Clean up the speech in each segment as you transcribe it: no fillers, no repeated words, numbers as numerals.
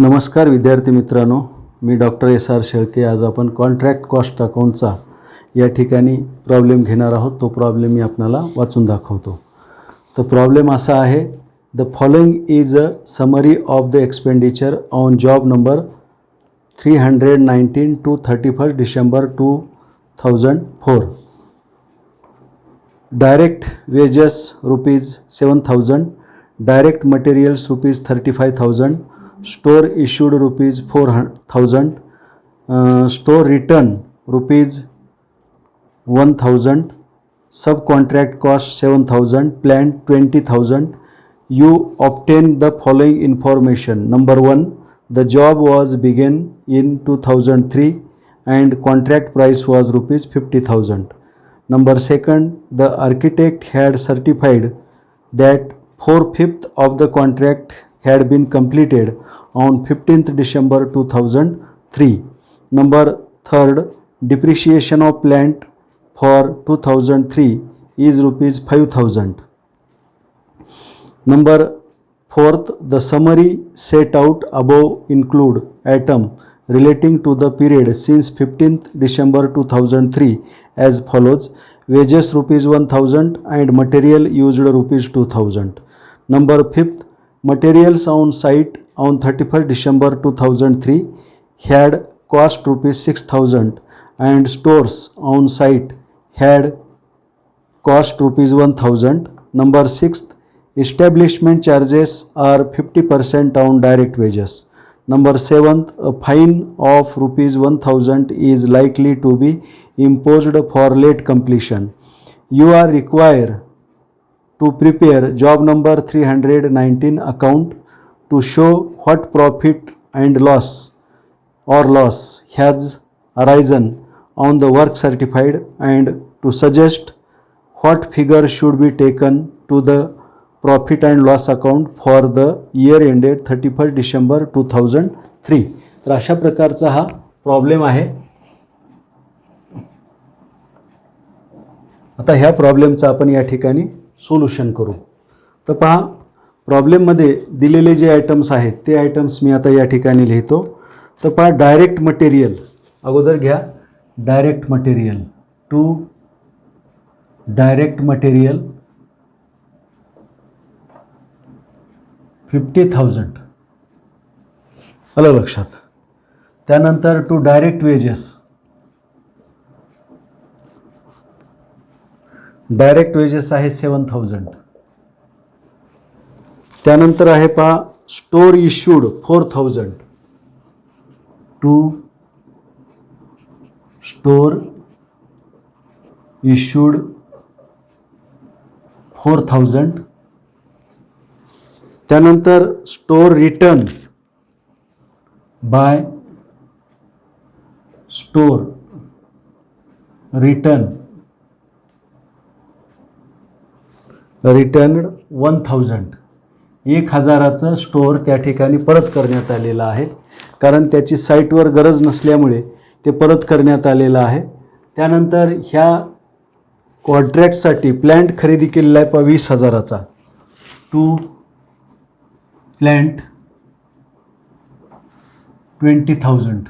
नमस्कार विद्यार्थी मित्रांनो, मी डॉक्टर एस.आर. शेळके. आज आपण कॉन्ट्रॅक्ट कॉस्ट अकाउंटचा या ठिकाणी प्रॉब्लेम घेणार आहोत. तो प्रॉब्लेम मी आपल्याला वाचून दाखवतो. तर प्रॉब्लेम असा आहे, the following is a summary of the expenditure on job number 319 to 31st December 2004. Direct wages ₹7,000, direct materials ₹35,000, store issued ₹4,000, store return ₹1,000, subcontract cost 7,000, plant 20,000. You obtain the following information. Number 1, the job was begun in 2003 and contract price was ₹50,000. Number 2, the architect had certified that 4/5 of the contract had been completed on 15th December 2003. Number 3, depreciation of plant for 2003 is ₹5,000. Number 4, the summary set out above include item relating to the period since 15th December 2003 as follows: wages ₹1,000 and material used ₹2,000. Number 5, materials on site on 31st December 2003 had cost ₹6,000 and stores on site had cost ₹1,000. Number 6, establishment charges are 50% on direct wages. Number 7, a fine of ₹1,000 is likely to be imposed for late completion. You are required to prepare job number 319 account to show what profit and loss has arisen on the work certified and to suggest what figure should be taken to the profit and loss account for the year ended 31st December 2003. तर अशा प्रकारचा हा problem आहे. आता ह्या प्रॉब्लेमचं आपण या ठिकाणी सोल्युशन करू. तर पहा, प्रॉब्लेममध्ये दिलेले जे आयटम्स आहेत ते आयटम्स मी आता या ठिकाणी लिहितो. तर पहा, डायरेक्ट मटेरियल अगोदर घ्या. Direct material to direct material 50,000 आलं लक्षात. त्यानंतर to direct wages, direct wages आहे 7,000. त्यानंतर आहे पहा store issued 4,000 to store issued 4,000. त्यानंतर store return by store return returned 1,000. 1,000चं स्टोअर त्या ठिकाणी परत करण्यात आलेलं आहे, कारण त्याची साईटवर गरज नसल्यामुळे ते परत करण्यात आलेलं आहे. त्यानंतर ह्या कॉन्ट्रॅक्टसाठी प्लॅन्ट खरेदी केलेला आहे 20,000चा टू प्लॅन्ट 20,000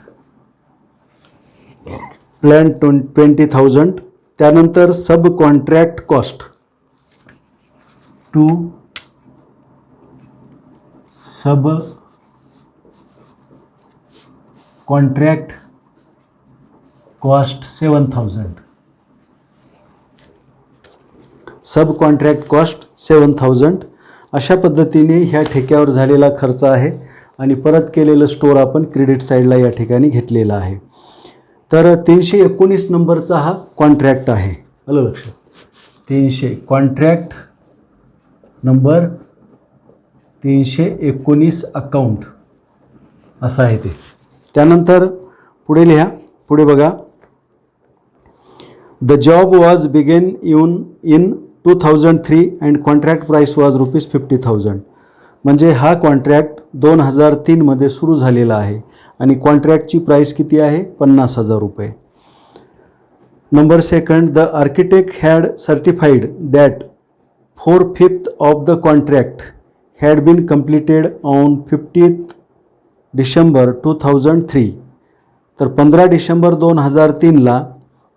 प्लॅन्ट 20,000. त्यानंतर subcontract cost to subcontract cost 7,000. Subcontract cost 7,000. अशा पद्धतीने ह्या ठेक्यावर झालेला खर्च आहे आणि परत केलेलं स्टोअर आपण क्रेडिट साईडला या ठिकाणी घेतलेला आहे. तर 319 नंबरचा हा कॉन्ट्रॅक्ट आहे. आलं लक्षात. 300 कॉन्ट्रॅक्ट नंबर 319 अकाउंट असं आहे ते. त्यानंतर पुढे लिहा. पुढे बघा, the job was begin in 2003 and contract price was ₹50,000. म्हणजे हा कॉन्ट्रॅक्ट 2003 मध्ये सुरू झालेला आहे आणि कॉन्ट्रॅक्टची प्राईस किती आहे? ₹50,000. Number 2, the architect had certified that 4/5 of the contract had been completed on 15th December 2003. तर 15 डिसेंबर 2003ला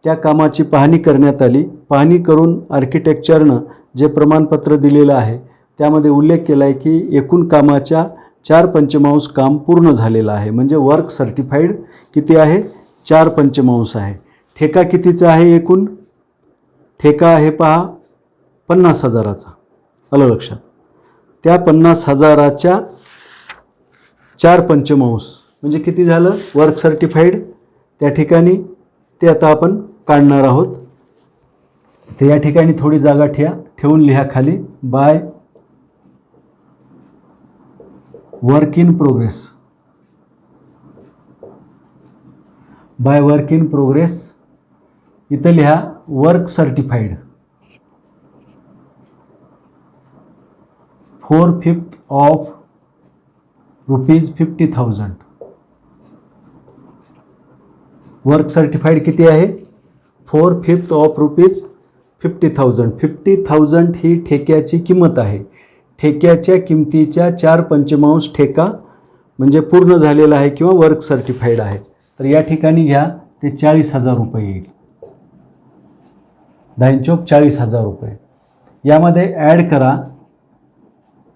त्या कामाची पाहणी करण्यात आली. पाहणी करून आर्किटेक्चरनं जे प्रमाणपत्र दिलेलं आहे त्यामध्ये उल्लेख केला आहे की एकूण कामाच्या 4/5 काम पूर्ण झालेलं आहे. म्हणजे वर्क सर्टिफाईड किती आहे? 4/5 आहे. ठेका कितीचा आहे? एकूण ठेका आहे पहा 50,000चा. आलं लक्षात? त्या 50,000च्या 4/5 म्हणजे किती झालं वर्क सर्टिफाईड त्या ठिकाणी? ते आता आपण काढणार आहोत. तर या ठिकाणी थोडी जागा ठेवून लिहा खाली, by work in progress. By work in progress इथं लिहा work certified 4/5 of ₹50,000. Work certified किती आहे? 4/5 ऑफ ₹50,000. 50,000 ही ठेक्याची किंमत आहे. ठेक्याच्या किमतीच्या 4/5 ठेका म्हणजे पूर्ण झालेला आहे किंवा वर्क सर्टिफाईड आहे. तर या ठिकाणी घ्या ते 40,000 रुपये येईल. 40,000 रुपये. यामध्ये ॲड करा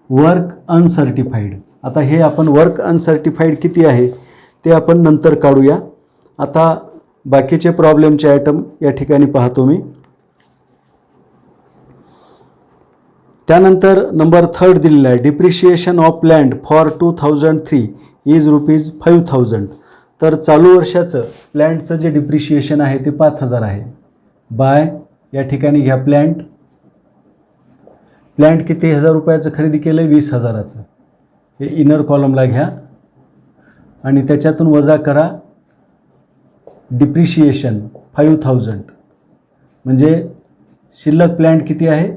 वर्क अनसर्टिफाईड. आता हे आपण वर्क अनसर्टिफाईड किती आहे ते आपण नंतर काढूया. आता बाकीचे प्रॉब्लेमचे आयटम या ठिकाणी पाहतो मी. त्यानंतर नंबर 3 दिलेला आहे depreciation of land for 2003 is ₹5,000. तर चालू वर्षाचं प्लॅन्टचं जे डिप्रिशिएशन आहे ते 5,000 आहे. बाय या ठिकाणी घ्या प्लॅन्ट किती हजार रुपयाचं खरेदी केलं आहे? 20,000चं. हे इनर कॉलमला घ्या आणि त्याच्यातून वजा करा डिप्रिशिएशन 5,000 म्हणजे शिल्लक प्लॅन्ट किती आहे?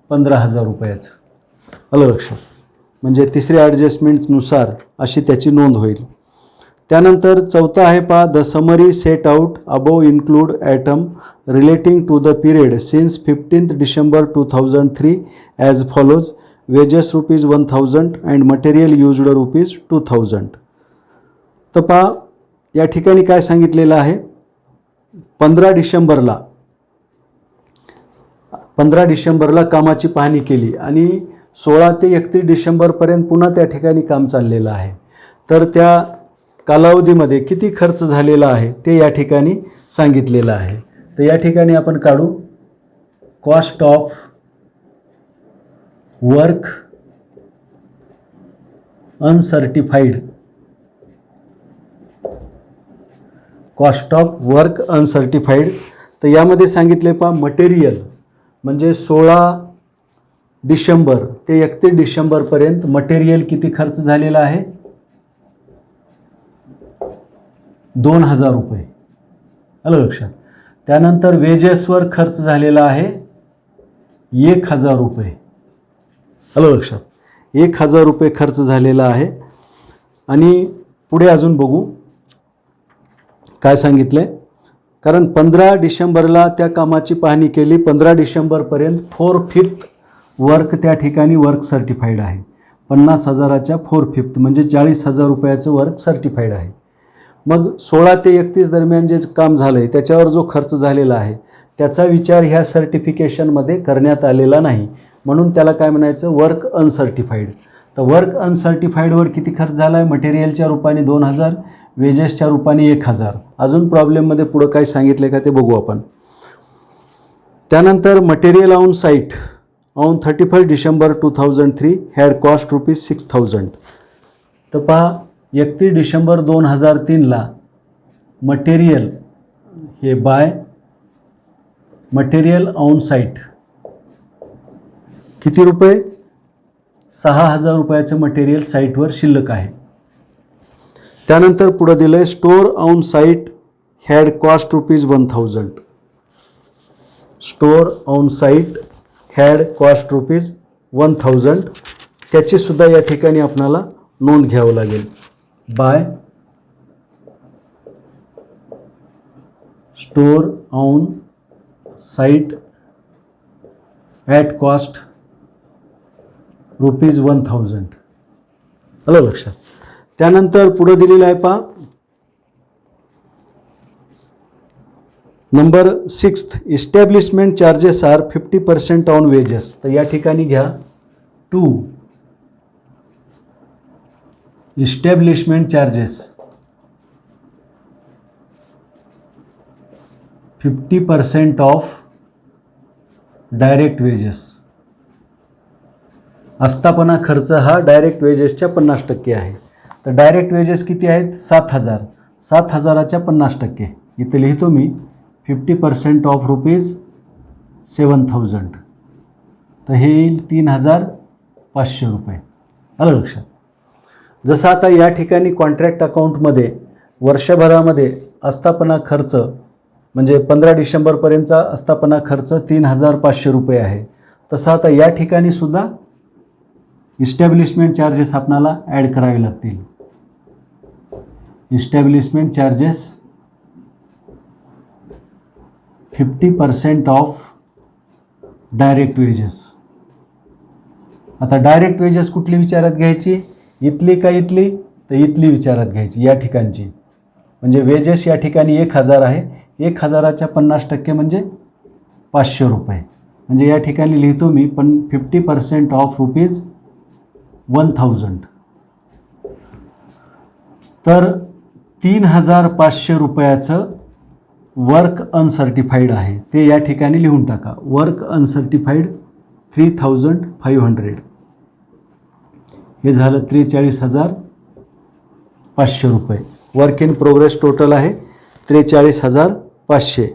15,000 रुपयाचं. आलं लक्षात? म्हणजे तिसऱ्या ॲडजस्टमेंटनुसार अशी त्याची नोंद होईल. त्यानंतर 4 आहे पहा the summary set out above include item relating to the period since 15 December 2003 as follows. Wages ₹1,000 and material used ₹2,000. तर पहा या ठिकाणी काय सांगितलेलं आहे? 15 डिसेंबरला कामाची पाहणी केली आणि 16 ते 31 डिसेंबरपर्यंत पुन्हा त्या ठिकाणी काम चाललेलं आहे. तर त्या कालावधीमध्ये किती खर्च झालेला आहे ते या ठिकाणी सांगितलेलं आहे. तर या ठिकाणी आपण काढू cost of work uncertified. Cost of work uncertified. तर यामध्ये सांगितले पहा मटेरियल म्हणजे 16 डिसेंबर ते 31 डिसेंबरपर्यंत मटेरियल किती खर्च झालेला आहे? 2,000 रुपये. आलं लक्षात? त्यानंतर वेजेसवर खर्च झालेला आहे 1,000 रुपये. आलं लक्षात? 1,000 रुपये खर्च झालेला आहे. आणि पुढे अजून बघू काय सांगितलं आहे. कारण 15 डिसेंबरला त्या कामाची पाहणी केली. 15 डिसेंबरपर्यंत 4/5 वर्क त्या ठिकाणी वर्क सर्टिफाईड आहे. 50,000च्या 4/5 म्हणजे 40,000 रुपयाचं वर्क सर्टिफाईड आहे. मग 16 ते 31 दरम्यान जे काम झालं आहे त्याच्यावर जो खर्च झालेला आहे त्याचा विचार ह्या सर्टिफिकेशनमध्ये करण्यात आलेला नाही. म्हणून त्याला काय म्हणायचं? Work uncertified. तर वर्क अनसर्टिफाईडवर किती खर्च झाला आहे? मटेरियलच्या रूपाने 2,000, वेजेसच्या रूपाने 1,000. अजून प्रॉब्लेममध्ये पुढं काय सांगितले का ते बघू आपण. त्यानंतर material on site on 31 December 2003 had cost ₹6,000. तर पहा 31 डिसेंबर 2003ला मटेरियल हे बाय मटेरियल ऑन साईट किती रुपये? 6,000 रुपयाचं मटेरियल साईटवर शिल्लक आहे. त्यानंतर पुढे दिलं आहे store on site had cost ₹1,000. Store on site had cost ₹1,000. त्याची सुद्धा या ठिकाणी आपल्याला नोंद घ्यावं लागेल. By store on site at cost ₹1,000. आलं लक्षात? त्यानंतर पुढे दिलेलं आहे पहा number 6th, establishment charges are 50% on wages. तर या ठिकाणी घ्या 2 establishment charges 50% of direct wages. आस्थापना खर्च हा डायरेक्ट वेजेसच्या 50% आहे. तर डायरेक्ट वेजेस किती आहेत? 7,000. 7,000च्या 50% इथे लिहितो मी 50% ऑफ ₹7,000. तर हे येईल 3,500 रुपये. आलं लक्षात? जसं आता या ठिकाणी कॉन्ट्रॅक्ट अकाउंटमध्ये वर्षभरामध्ये आस्थापना खर्च म्हणजे 15 डिसेंबरपर्यंतचा आस्थापना खर्च 3,500 रुपये आहे. तसं आता या ठिकाणी सुद्धा इस्टॅब्लिशमेंट चार्जेस आपल्याला ॲड करावे लागतील. Establishment charges 50% of direct wedges. आता डायरेक्ट वेजेस कुठली विचारात घ्यायची? इथली का इथली? तर इथली विचारात घ्यायची या ठिकाणची. म्हणजे वेजेस या ठिकाणी 1,000 आहे. 1,000च्या 50% म्हणजे 500 रुपये. म्हणजे या ठिकाणी लिहितो मी पण 50% ऑफ ₹1,000. तर 3,500 रुपयाचं वर्क अनसर्टिफाईड आहे ते या ठिकाणी लिहून टाका. वर्क अनसर्टिफाईड 3,500. हे झालं 43,500 रुपये. वर्क इन प्रोग्रेस टोटल आहे 43,500.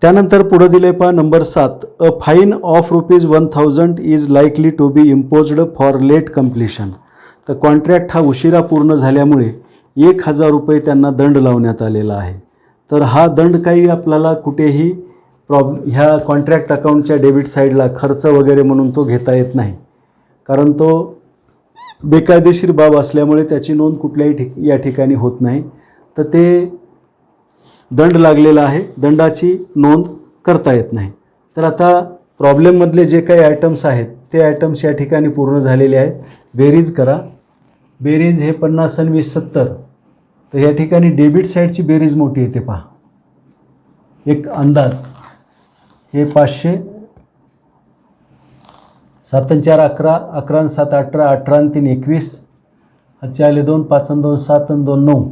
त्यानंतर पुढे दिले पहा number 7, a fine of ₹1,000 is likely to be imposed for late completion. तर कॉन्ट्रॅक्ट हा उशिरा पूर्ण झाल्यामुळे 1,000 रुपये त्यांना दंड लावण्यात आलेला आहे. तर हा दंड काही आपल्याला कुठेही ह्या कॉन्ट्रॅक्ट अकाउंटच्या डेबिट साईडला खर्च वगैरे म्हणून तो घेता येत नाही, कारण तो बेकायदेशीर बाब असल्यामुळे त्याची नोंद कुठल्याही या ठिकाणी होत नाही. तर ते दंड लागलेला आहे, दंडाची नोंद करता येत नाही. तर आता प्रॉब्लेममधले जे काही आयटम्स आहेत ते आयटम्स या ठिकाणी पूर्ण झालेले आहेत. बेरीज करा. बेरीज हे 50 आणि 20 70. तर या ठिकाणी डेबिट साईडची बेरीज मोठी येते पहा. एक अंदाज हे 500, 7 आणि 4 11, 11 आणि 7 18, 18 आणि 3 21, हातचे आले 2, 5 आणि 2 7 आणि 2 9,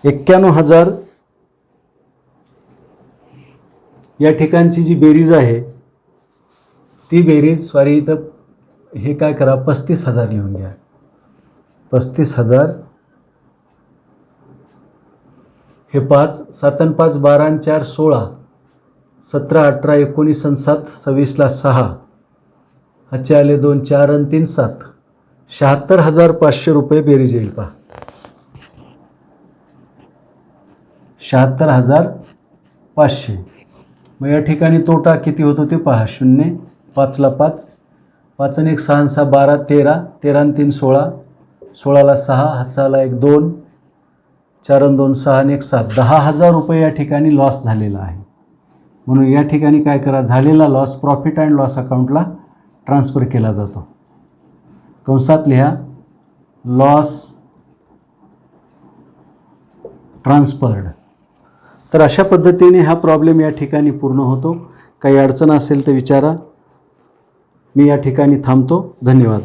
91,000 या ठिकाणची जी बेरीज आहे ती बेरीज इथं हे काय करा 35,000 लिहून घ्या. 35,000 हे 5, 7 आणि 5 12 आणि 4 16, 17 18 19 आणि 7 26ला 6, हातचे आले 2 4 आणि 3 7, 76,500 रुपये बेरीज येईल पहा. 76,500. मग या ठिकाणी तोटा किती होतो ते पहा. 0 5ला 5, 5 आणि 1 6 आणि 6 12 13, 13 आणि 3 16, 16ला 6, हातचा आला 1 2, 4 आणि 2 6 आणि 1 7, 10,000 रुपये या ठिकाणी लॉस झालेला आहे. म्हणून या ठिकाणी काय करा, झालेला लॉस प्रॉफिट अँड लॉस अकाउंटला ट्रान्सफर केला जातो. कंसात लिहा लॉस ट्रान्सफर्ड. तर अशा पद्धतीने हा प्रॉब्लेम या ठिकाणी पूर्ण होतो. काही अडचण असेल तर विचारा. मी या ठिकाणी थांबतो. धन्यवाद.